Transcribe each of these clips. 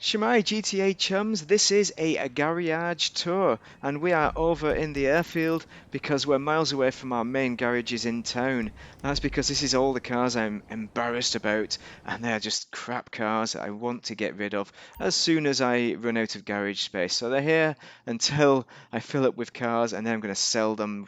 Shemai GTA chums, this is a garage tour, and we are over in the airfield because we're miles away from our main garages in town. That's because this is all the cars I'm embarrassed about, and they're just crap cars that I want to get rid of as soon as I run out of garage space. So they're here until I fill up with cars, and then I'm going to sell them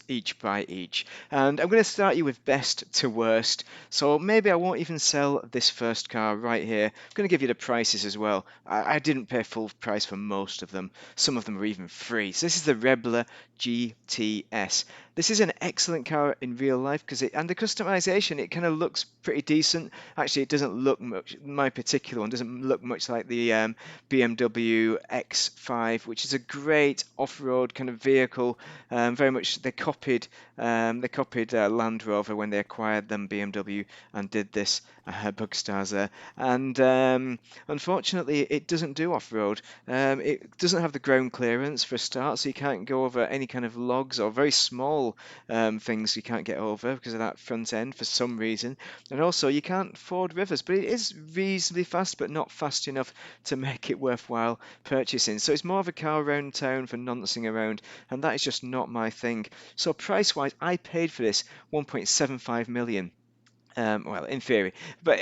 each by each. And I'm going to start you with best to worst. So maybe I won't even sell this first car right here. I'm going to give you the prices as well. I didn't pay full price for most of them. Some of them were even free. So this is the Rebler GTS. This is an excellent car in real life because and the customization, it kind of looks pretty decent. Actually, it doesn't look much. My particular one doesn't look much like the BMW X5, which is a great off-road kind of vehicle. Very much they copied Land Rover when they acquired them, BMW, and did this bug stars there. And unfortunately, it doesn't do off-road. It doesn't have the ground clearance for a start, so you can't go over any kind of logs or very small things you can't get over because of that front end for some reason. And also, you can't ford rivers, but it is reasonably fast, but not fast enough to make it worthwhile purchasing. So it's more of a car around town for noncing around, and that is just not my thing. So price-wise, I paid for this 1.75 million. Well, in theory, but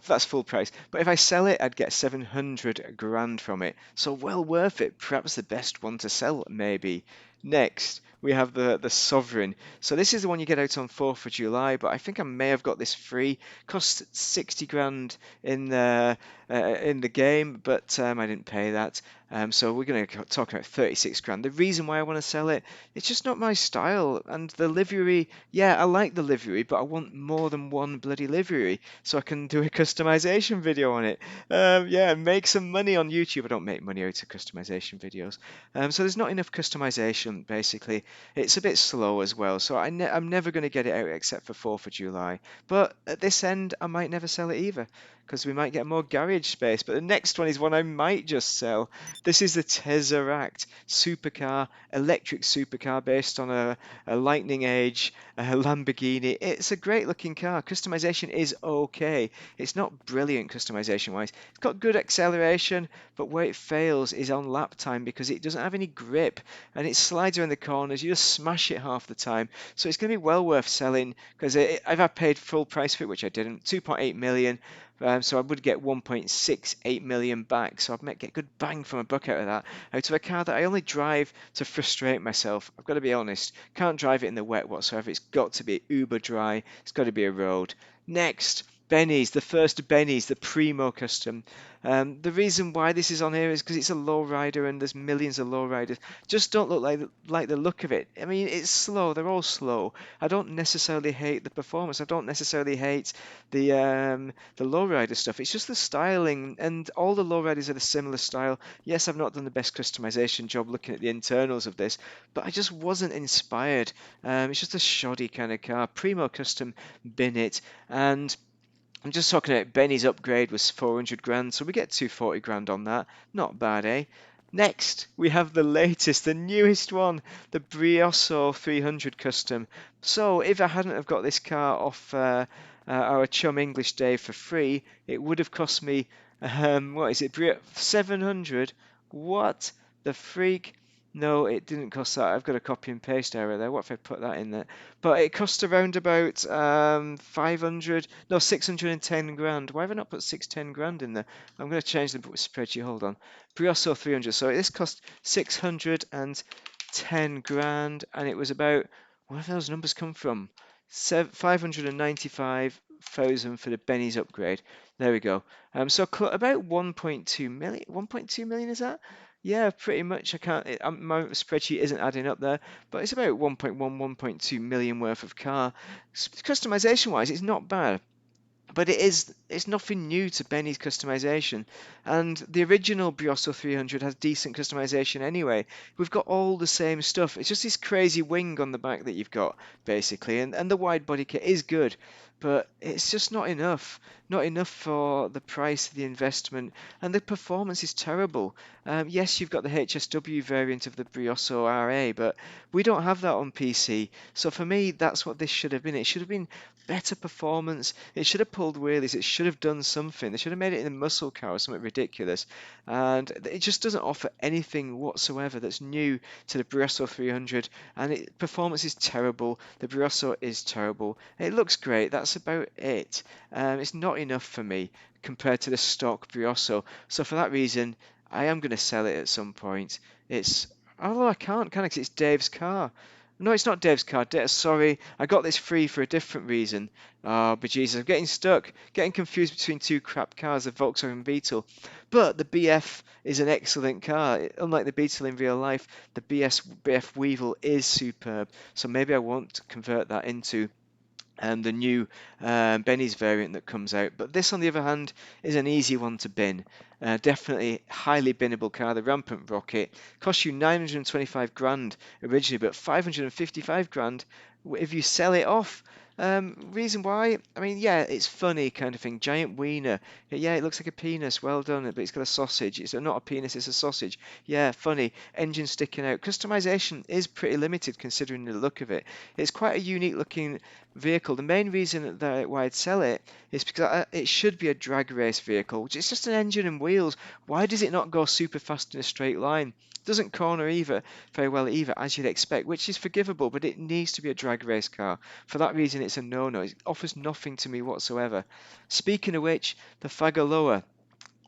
that's full price. But if I sell it, I'd get 700 grand from it. So well worth it. Perhaps the best one to sell, maybe. Next, we have the Sovereign. So this is the one you get out on 4th of July, but I think I may have got this free. Cost 60 grand in the game, but I didn't pay that. So we're going to talk about 36 grand. The reason why I want to sell it, it's just not my style. And the livery, yeah, I like the livery, but I want more than one bloody livery so I can do a customization video on it. Yeah, make some money on YouTube. I don't make money out of customization videos. So there's not enough customization, basically. It's a bit slow as well, so I'm never going to get it out except for 4th of July. But at this end, I might never sell it either because we might get more garage space. But the next one is one I might just sell. This is the Tesseract supercar, electric supercar based on a Lightning Age, a Lamborghini. It's a great looking car. Customization is okay. It's not brilliant customization wise. It's got good acceleration, but where it fails is on lap time because it doesn't have any grip and it slides around the corners. You just smash it half the time. So it's going to be well worth selling because if I paid full price for it, which I didn't, 2.8 million. So I would get 1.68 million back. So I'd get good bang from a buck out of that. Out of a car that I only drive to frustrate myself. I've got to be honest. Can't drive it in the wet whatsoever. It's got to be uber dry. It's got to be a road. Next, Benny's, the first Benny's, the Primo Custom. The reason why this is on here is because it's a lowrider and there's millions of lowriders. Just don't look like the look of it. I mean, it's slow. They're all slow. I don't necessarily hate the performance. I don't necessarily hate the lowrider stuff. It's just the styling, and all the lowriders are a similar style. Yes, I've not done the best customization job looking at the internals of this, but I just wasn't inspired. It's just a shoddy kind of car. Primo Custom bin it, and I'm just talking about Benny's upgrade was 400 grand, so we get 240 grand on that. Not bad, eh? Next, we have the latest, the newest one, the Brioso 300 Custom. So, if I hadn't have got this car off our chum English Dave for free, it would have cost me, what is it, 700? What the freak? No, it didn't cost that. I've got a copy and paste error there. What if I put that in there? But it cost around about 500, no, 610 grand. Why have I not put 610 grand in there? I'm going to change the spreadsheet. Hold on. Brioso 300. So this cost 610 grand, and it was about, where have those numbers come from? 595,000 for the Benny's upgrade. There we go. So about 1.2 million. 1.2 million is that? Yeah, pretty much. I can't. My spreadsheet isn't adding up there, but it's about 1.1, 1.2 million worth of car. Customization wise, it's not bad. But it's nothing new to Benny's customization, and the original Brioso 300 has decent customization anyway. We've got all the same stuff. It's just this crazy wing on the back that you've got, basically, and the wide body kit is good, but it's just not enough. Not enough for the price of the investment, and the performance is terrible. Yes, you've got the HSW variant of the Brioso RA, but we don't have that on PC. So for me, that's what this should have been. It should have been better performance. It should have pulled wheelies. It should have done something. They should have made it in a muscle car or something ridiculous. And it just doesn't offer anything whatsoever that's new to the Brioso 300. And performance is terrible. The Brioso is terrible. It looks great. That's about it. It's not enough for me compared to the stock Brioso. So for that reason, I am going to sell it at some point. It's although I can't, can I? 'Cause it's Dave's car. No, it's not Dave's car. Sorry, I got this free for a different reason. Oh, but Jesus, I'm getting stuck, getting confused between two crap cars, the Volkswagen Beetle. But the BF is an excellent car. Unlike the Beetle in real life, the BF Weevil is superb. So maybe I won't convert that into the new Benny's variant that comes out. But this, on the other hand, is an easy one to bin. Definitely highly binnable car. The Rampant Rocket costs you 925 grand originally, but 555 grand if you sell it off. Reason why? I mean, yeah, it's funny kind of thing. Giant wiener. Yeah, it looks like a penis. Well done, but it's got a sausage. It's not a penis, it's a sausage. Yeah, funny. Engine sticking out. Customization is pretty limited considering the look of it. It's quite a unique looking vehicle. The main reason that why I'd sell it is because it should be a drag race vehicle, which is just an engine and wheels. Why does it not go super fast in a straight line? Doesn't corner either very well either, as you'd expect, which is forgivable, but it needs to be a drag race car. For that reason, it's a no-no. It offers nothing to me whatsoever. Speaking of which, the Fagaloa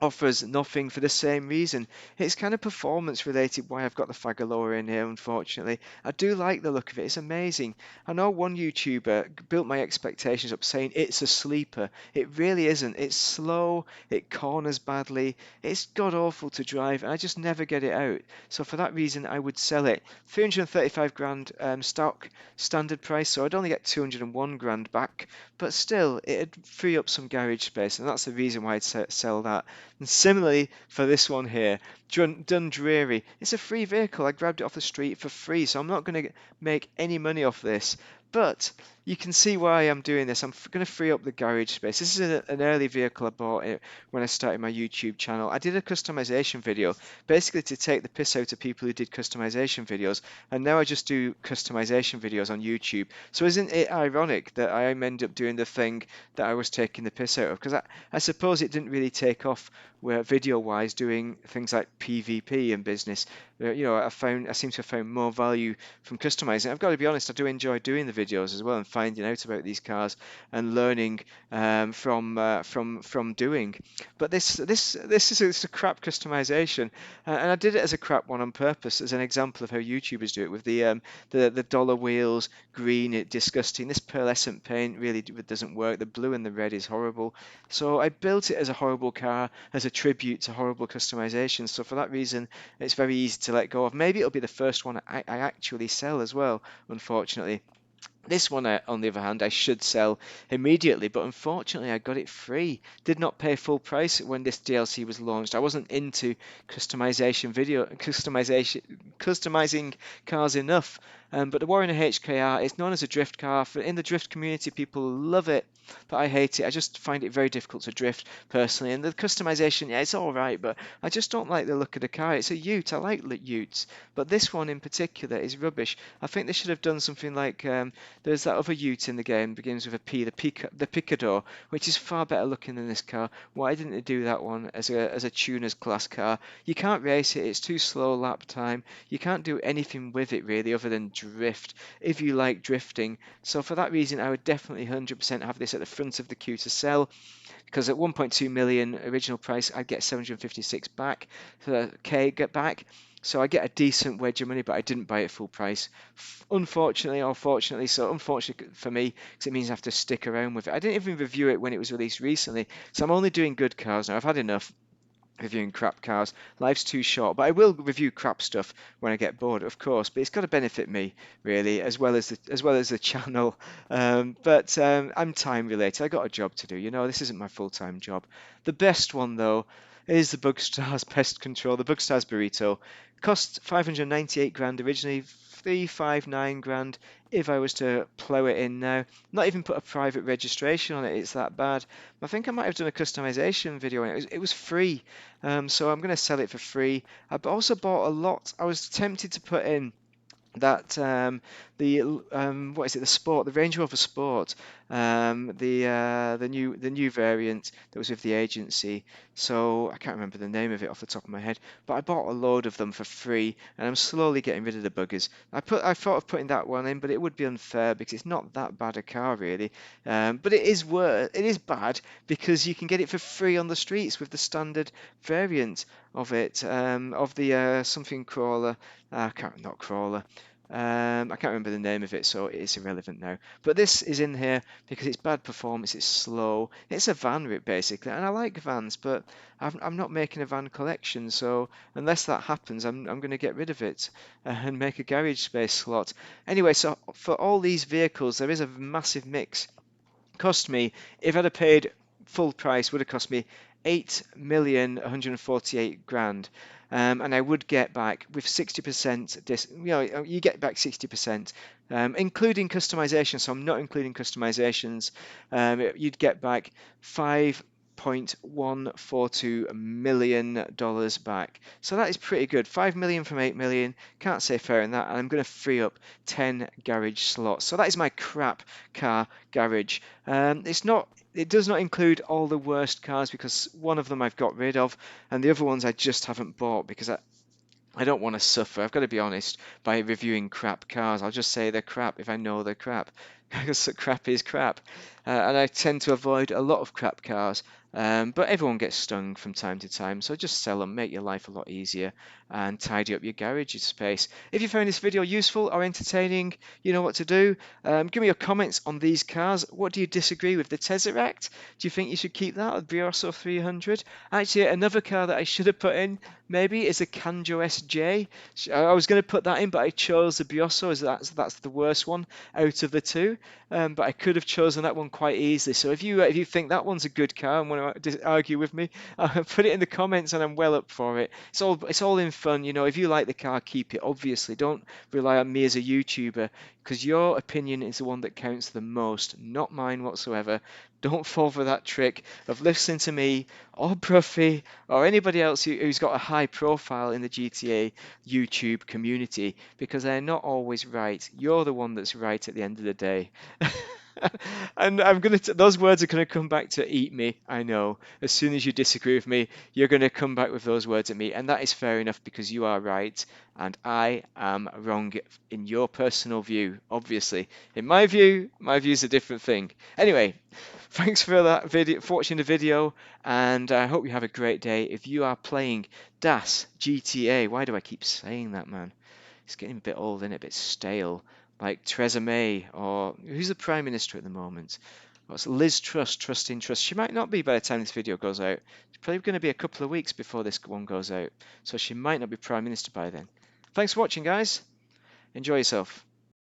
offers nothing for the same reason. It's kind of performance related why I've got the Fagaloa in here, unfortunately. I do like the look of it, it's amazing. I know one YouTuber built my expectations up saying it's a sleeper. It really isn't. It's slow, it corners badly, it's god awful to drive, and I just never get it out. So for that reason, I would sell it. 335 grand stock standard price, so I'd only get 201 grand back, but still, it'd free up some garage space, and that's the reason why I'd sell that. And similarly for this one here, Dundreary, it's a free vehicle. I grabbed it off the street for free, so I'm not going to make any money off this. But you can see why I'm doing this. I'm going to free up the garage space. This is an early vehicle I bought it when I started my YouTube channel. I did a customization video, basically to take the piss out of people who did customization videos, and now I just do customization videos on YouTube. So isn't it ironic that I end up doing the thing that I was taking the piss out of? Because I suppose it didn't really take off where video-wise doing things like PvP and business. I seem to have found more value from customizing. I've got to be honest, I do enjoy doing the videos as well and finding out about these cars and learning from doing. But this is a crap customization, and I did it as a crap one on purpose, as an example of how YouTubers do it with the dollar wheels, green, disgusting. This pearlescent paint really doesn't work. The blue and the red is horrible. So I built it as a horrible car, as a tribute to horrible customization. So for that reason, it's very easy to let go of. Maybe it'll be the first one I actually sell as well, unfortunately. This one, on the other hand, I should sell immediately, but unfortunately I got it free. Did not pay full price when this DLC was launched. I wasn't into customizing cars enough. But the Warrior HKR is known as a drift car. In the drift community, people love it, but I hate it. I just find it very difficult to drift personally. And the customization, yeah, it's all right, but I just don't like the look of the car. It's a Ute. I like Utes, but this one in particular is rubbish. I think they should have done something like there's that other Ute in the game, begins with a P, the Picador, which is far better looking than this car. Why didn't they do that one as a tuner's class car? You can't race it. It's too slow lap time. You can't do anything with it really other than drift if you like drifting. So for that reason, I would definitely 100% have this at the front of the queue to sell, because at 1.2 million original price, I'd get 756 back, get back. So I get a decent wedge of money, but I didn't buy it full price. Unfortunately, or fortunately, so unfortunately for me, because it means I have to stick around with it. I didn't even review it when it was released recently, so I'm only doing good cars now. I've had enough reviewing crap cars. Life's too short, but I will review crap stuff when I get bored, of course. But it's got to benefit me really, as well as the channel. I'm time related. I got a job to do. This isn't my full-time job. The best one though is the Bugstars Pest Control, the Bugstars Burrito. Cost 598 grand originally, 359 grand if I was to plow it in now. Not even put a private registration on it, it's that bad. I think I might have done a customization video on it. It was free, so I'm going to sell it for free. I also bought a lot. I was tempted to put in that the Range Rover Sport, the new variant that was with the agency. So I can't remember the name of it off the top of my head, but I bought a load of them for free, and I'm slowly getting rid of the buggers. I thought of putting that one in, but it would be unfair because it's not that bad a car really. But it is bad because you can get it for free on the streets with the standard variant of it, of the something crawler. Not crawler. I can't remember the name of it, so it's irrelevant now. But this is in here because it's bad performance, it's slow, it's a van basically, and I like vans, but I'm not making a van collection, so unless that happens, I'm going to get rid of it and make a garage space slot. Anyway, so for all these vehicles, there is a massive mix. Cost me, if I'd have paid full price, would have cost me 8,148 grand. And I would get back with 60% you get back 60%, including customization. So I'm not including customizations. You'd get back 5.142 million dollars back. So that is pretty good. 5 million from 8 million. Can't say fair in that. And I'm going to free up 10 garage slots. So that is my crap car garage. It does not include all the worst cars because one of them I've got rid of, and the other ones I just haven't bought because I don't want to suffer. I've got to be honest by reviewing crap cars. I'll just say they're crap if I know they're crap. Because crap is crap. And I tend to avoid a lot of crap cars. But everyone gets stung from time to time. So just sell them, make your life a lot easier, and tidy up your garage space. If you found this video useful or entertaining, you know what to do. Give me your comments on these cars. What do you disagree with? The Tesseract? Do you think you should keep that? The Brioso 300? Actually, another car that I should have put in maybe is a Canjo SJ. I was going to put that in, but I chose the Brioso as that's the worst one out of the two. But I could have chosen that one quite easily. So if you think that one's a good car and want to argue with me, put it in the comments, and I'm well up for it. It's all in fun, you know. If you like the car, keep it. Obviously, don't rely on me as a YouTuber because your opinion is the one that counts the most, not mine whatsoever. Don't fall for that trick of listening to me or Bruffy or anybody else who's got a high profile in the GTA YouTube community because they're not always right. You're the one that's right at the end of the day. And those words are gonna come back to eat me. I know. As soon as you disagree with me, you're gonna come back with those words at me, and that is fair enough because you are right and I am wrong in your personal view. Obviously, in my view is a different thing. Anyway, thanks for that video, for watching the video, and I hope you have a great day. If you are playing Das GTA, why do I keep saying that, man? It's getting a bit old and a bit stale. Like Theresa May, or who's the Prime Minister at the moment? What's Liz Truss, Trusting Trust? She might not be by the time this video goes out. It's probably going to be a couple of weeks before this one goes out. So she might not be Prime Minister by then. Thanks for watching, guys. Enjoy yourself.